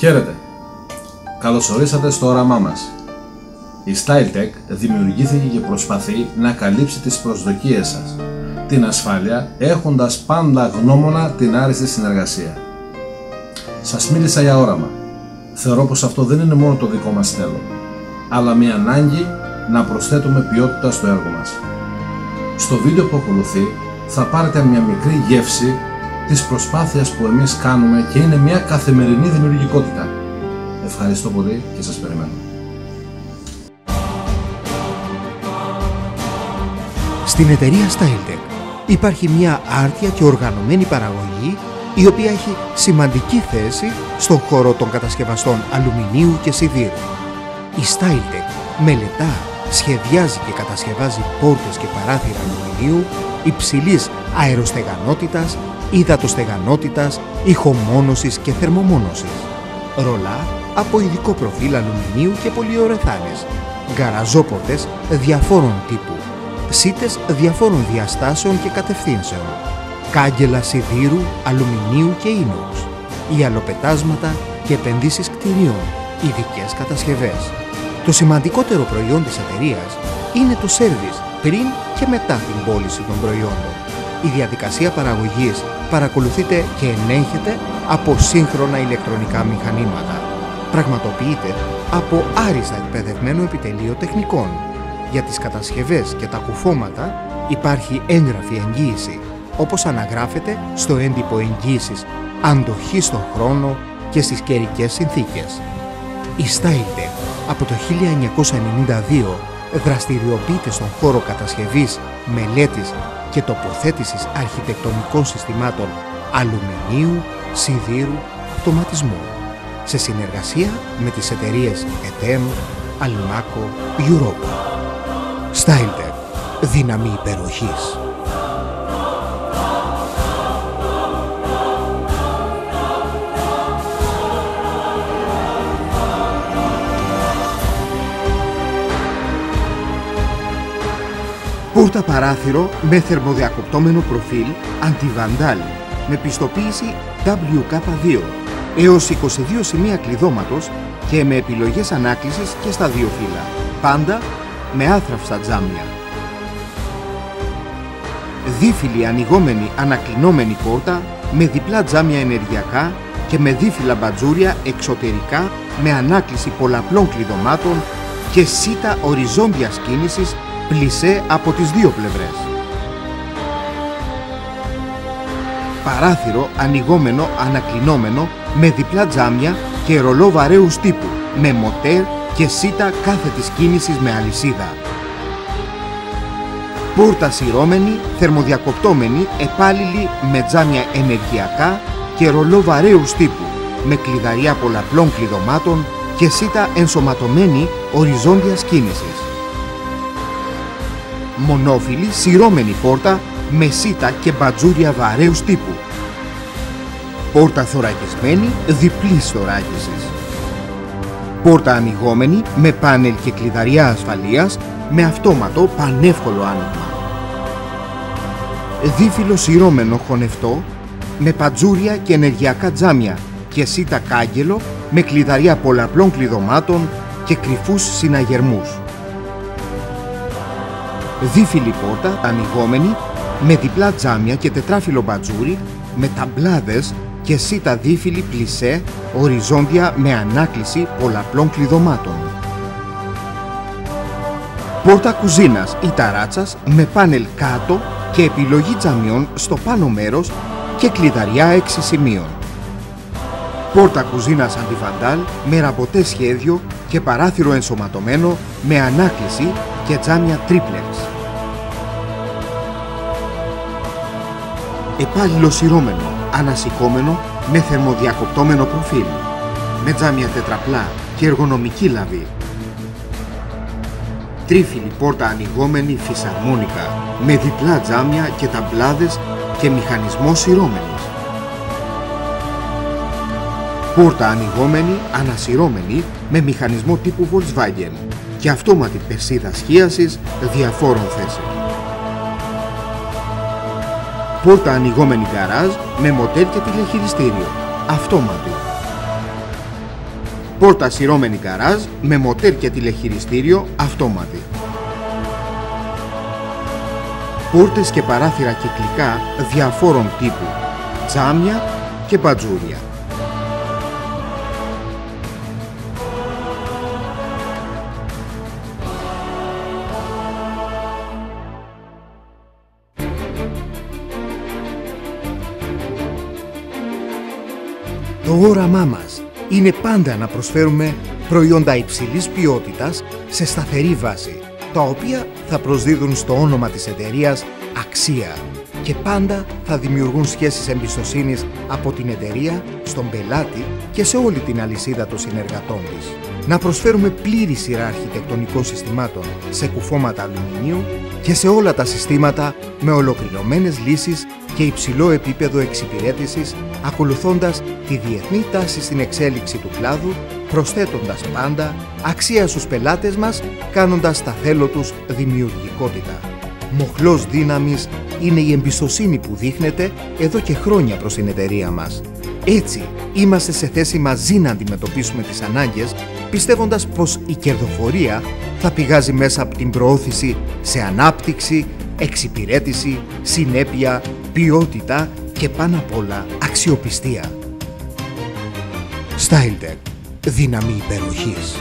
Χαίρετε! Καλώς ορίσατε στο όραμά μας. Η StyleTech δημιουργήθηκε και προσπαθεί να καλύψει τις προσδοκίες σας, την ασφάλεια, έχοντας πάντα γνώμονα την άριστη συνεργασία. Σας μίλησα για όραμα. Θεωρώ πως αυτό δεν είναι μόνο το δικό μας θέλω, αλλά μια ανάγκη να προσθέτουμε ποιότητα στο έργο μας. Στο βίντεο που ακολουθεί θα πάρετε μια μικρή γεύση της προσπάθειας που εμείς κάνουμε και είναι μια καθημερινή δημιουργικότητα. Ευχαριστώ πολύ και σας περιμένω. Στην εταιρεία StyleTech υπάρχει μια άρτια και οργανωμένη παραγωγή η οποία έχει σημαντική θέση στον χώρο των κατασκευαστών αλουμινίου και σιδήρου. Η StyleTech μελετά, σχεδιάζει και κατασκευάζει πόρτες και παράθυρα αλουμινίου υψηλής αεροστεγανότητας, υδατοστεγανότητας, ηχομόνωσης και θερμομόνωσης. Ρολά από ειδικό προφίλ αλουμινίου και πολυουρεθάνης, γκαραζόπορτες διαφόρων τύπου, σίτες διαφόρων διαστάσεων και κατευθύνσεων, κάγκελα σιδήρου, αλουμινίου και ίνοξ, ιαλοπετάσματα και επενδύσεις κτηρίων, ειδικές κατασκευές. Το σημαντικότερο προϊόν της εταιρείας είναι το σέρβις πριν και μετά την πώληση των προϊόντων. Η διαδικασία παραγωγής παρακολουθείται και ελέγχεται από σύγχρονα ηλεκτρονικά μηχανήματα. Πραγματοποιείται από άριστα εκπαιδευμένο επιτελείο τεχνικών. Για τις κατασκευές και τα κουφώματα υπάρχει έγγραφη εγγύηση, όπως αναγράφεται στο έντυπο εγγύησης αντοχή στον χρόνο και στις καιρικές συνθήκες. Η StyleTech από το 1992 δραστηριοποιείται στον χώρο κατασκευής, μελέτης και τοποθέτησης αρχιτεκτονικών συστημάτων αλουμινίου, σιδήρου, αυτοματισμού, σε συνεργασία με τις εταιρείες EDEM, Almaco, Europa. StyleTech, δύναμη υπεροχής. Πόρτα παράθυρο με θερμοδιακοπτόμενο προφίλ αντιβαντάλ με πιστοποίηση WK2 έως 22 σημεία κλειδώματος και με επιλογές ανάκλησης και στα δύο φύλλα, πάντα με άθραυστα τζάμια. Δίφυλλη ανοιγόμενη ανακλεινόμενη πόρτα με διπλά τζάμια ενεργειακά και με δίφυλλα μπατζούρια εξωτερικά με ανάκληση πολλαπλών κλειδωμάτων και σίτα οριζόντιας κίνησης πλισέ από τις δύο πλευρές. Παράθυρο ανοιγόμενο ανακλεινόμενο με διπλά τζάμια και ρολό βαρέους τύπου με μοτέρ και σίτα κάθετης κίνησης με αλυσίδα. Πόρτα σειρώμενη, θερμοδιακοπτόμενη, επάλληλη με τζάμια ενεργειακά και ρολό βαρέους τύπου με κλειδαριά πολλαπλών κλειδωμάτων και σίτα ενσωματωμένη οριζόντιας κίνησης. Μονόφυλλη σειρώμενη πόρτα με σίτα και μπατζούρια βαρέους τύπου. Πόρτα θωρακισμένη διπλής θωράκισης. Πόρτα ανοιγόμενη με πάνελ και κλειδαριά ασφαλείας με αυτόματο πανεύκολο άνοιγμα. Δίφυλλο σειρώμενο χωνευτό με πατζούρια και ενεργειακά τζάμια και σίτα κάγκελο με κλειδαριά πολλαπλών κλειδωμάτων και κρυφούς συναγερμούς. Δίφυλλη πόρτα ανοιγόμενη με διπλά τζάμια και τετράφυλλο μπατζούρι με ταμπλάδες και σίτα δίφυλλη πλισέ οριζόντια με ανάκληση πολλαπλών κλειδωμάτων. Πόρτα κουζίνας ή ταράτσας με πάνελ κάτω και επιλογή τζαμιών στο πάνω μέρος και κλειδαριά 6 σημείων. Πόρτα κουζίνας αντιβαντάλ με ραμποτέ σχέδιο και παράθυρο ενσωματωμένο με ανάκληση και τζάμια τρίπλεξ. Επάλληλο σειρώμενο, ανασηκώμενο με θερμοδιακοπτόμενο προφίλ, με τζάμια τετραπλά και εργονομική λαβή. Τρίφυλλη πόρτα ανοιγόμενη φυσαρμόνικα με διπλά τζάμια και ταμπλάδες και μηχανισμό σειρώμενης. Πόρτα ανοιγόμενη, ανασυρώμενη με μηχανισμό τύπου Volkswagen και αυτόματη περσίδα σχίασης διαφόρων θέσεων. Πόρτα ανοιγόμενη γκαράζ με μοτέρ και τηλεχειριστήριο, αυτόματη. Πόρτα σειρώμενη γκαράζ με μοτέρ και τηλεχειριστήριο αυτόματη. Πόρτες και παράθυρα κυκλικά διαφόρων τύπου, τζάμια και μπατζούρια. Το όραμά μας είναι πάντα να προσφέρουμε προϊόντα υψηλής ποιότητας σε σταθερή βάση, τα οποία θα προσδίδουν στο όνομα της εταιρείας αξία και πάντα θα δημιουργούν σχέσεις εμπιστοσύνης από την εταιρεία στον πελάτη και σε όλη την αλυσίδα των συνεργατών της. Να προσφέρουμε πλήρη σειρά αρχιτεκτονικών συστημάτων σε κουφώματα αλουμινίου και σε όλα τα συστήματα με ολοκληρωμένες λύσεις και υψηλό επίπεδο εξυπηρέτησης, ακολουθώντας τη διεθνή τάση στην εξέλιξη του κλάδου, προσθέτοντας πάντα αξία στους πελάτες μας, κάνοντας τα θέλω τους δημιουργικότητα. Μοχλός δύναμης είναι η εμπιστοσύνη που δείχνετε εδώ και χρόνια προς την εταιρεία μας. Έτσι, είμαστε σε θέση μαζί να αντιμετωπίσουμε τις ανάγκες, πιστεύοντας πως η κερδοφορία θα πηγάζει μέσα από την προώθηση σε ανάπτυξη, εξυπηρέτηση, συνέπεια, ποιότητα και πάνω απ' όλα αξιοπιστία. StyleTech. Δύναμη υπεροχής.